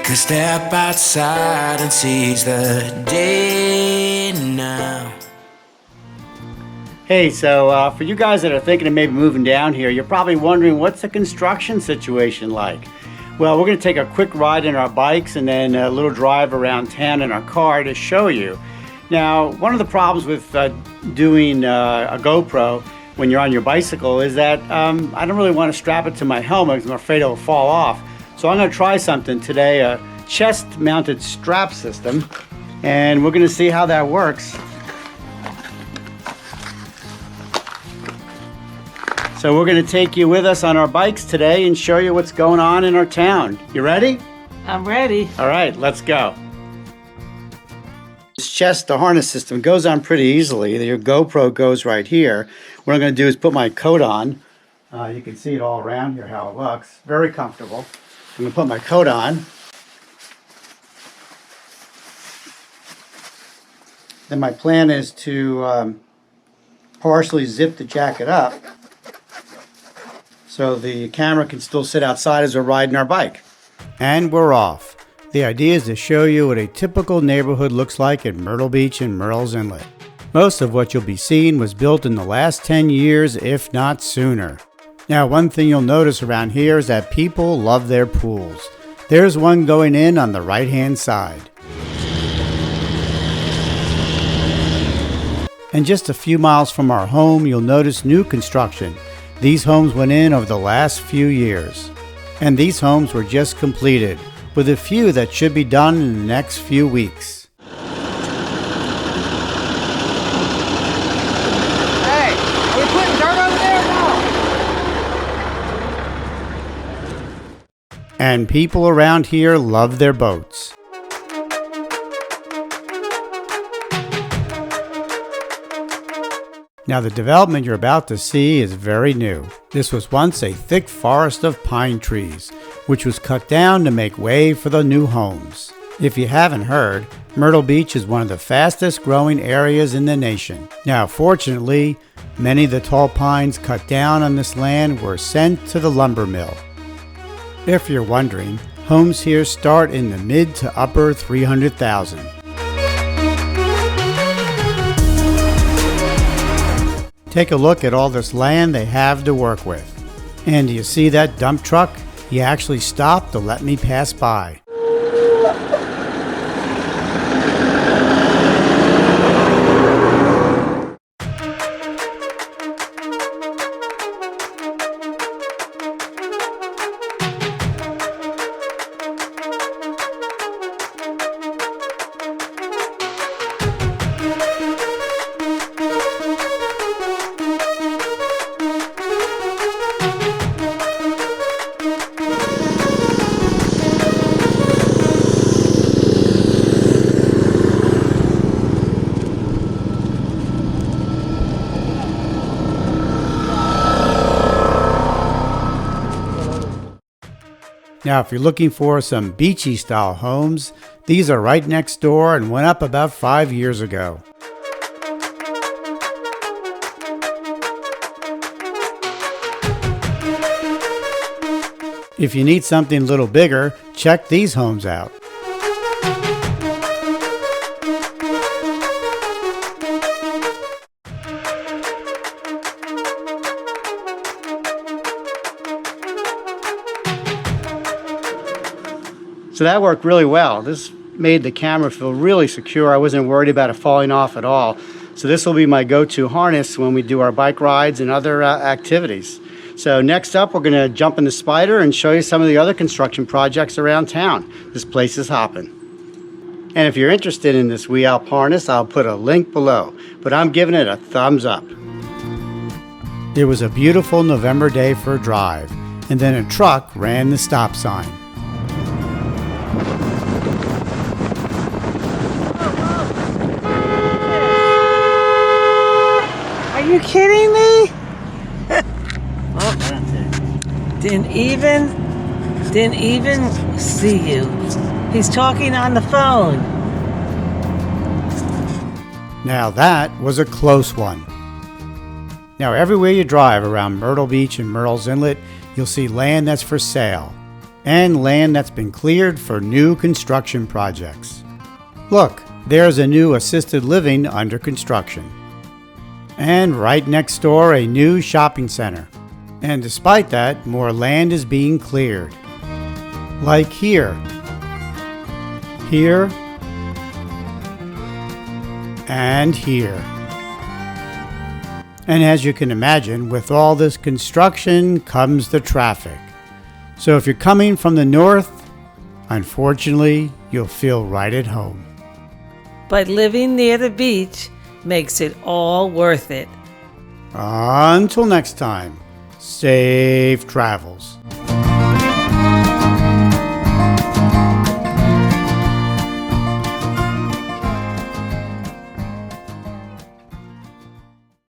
Take a step outside and seize the day now. Hey, so for you guys that are thinking of maybe moving down here, you're probably wondering what's the construction situation like? Well, we're going to take a quick ride in our bikes and then a little drive around town in our car to show you. Now, one of the problems with doing a GoPro when you're on your bicycle is that I don't really want to strap it to my helmet because I'm afraid it'll fall off. So I'm going to try something today, a chest-mounted strap system, and we're going to see how that works. So we're going to take you with us on our bikes today and show you what's going on in our town. You ready? I'm ready. All right, let's go. This chest, the harness system, goes on pretty easily. Your GoPro goes right here. What I'm going to do is put my coat on. You can see it all around here how it looks. Very comfortable. I'm going to put my coat on. Then my plan is to partially zip the jacket up so the camera can still sit outside as we're riding our bike. And we're off. The idea is to show you what a typical neighborhood looks like in Myrtle Beach and Murrells Inlet. Most of what you'll be seeing was built in the last 10 years, if not sooner. Now, one thing you'll notice around here is that people love their pools. There's one going in on the right-hand side. And just a few miles from our home, you'll notice new construction. These homes went in over the last few years. And these homes were just completed, with a few that should be done in the next few weeks. Hey, are we putting dirt over there? No. And people around here love their boats. Now, the development you're about to see is very new. This was once a thick forest of pine trees, which was cut down to make way for the new homes. If you haven't heard, Myrtle Beach is one of the fastest growing areas in the nation. Now, fortunately, many of the tall pines cut down on this land were sent to the lumber mill. If you're wondering, homes here start in the mid to upper 300,000. Take a look at all this land they have to work with. And do you see that dump truck? He actually stopped to let me pass by. Now, if you're looking for some beachy style homes, these are right next door and went up about 5 years ago. If you need something a little bigger, check these homes out. So that worked really well. This made the camera feel really secure. I wasn't worried about it falling off at all. So this will be my go-to harness when we do our bike rides and other activities. So next up, we're going to jump in the Spider and show you some of the other construction projects around town. This place is hopping. And if you're interested in this Wealpe harness, I'll put a link below. But I'm giving it a thumbs up. It was a beautiful November day for a drive, and then a truck ran the stop sign. Are you kidding me? Didn't even see you. He's talking on the phone. Now that was a close one. Now everywhere you drive around Myrtle Beach and Murrells Inlet, you'll see land that's for sale. and land that's been cleared for new construction projects. Look, there's a new assisted living under construction. And right next door, a new shopping center. And despite that, more land is being cleared. Like here, here, and here. And as you can imagine, with all this construction comes the traffic. So if you're coming from the north, unfortunately, you'll feel right at home. But living near the beach makes it all worth it. Until next time, safe travels.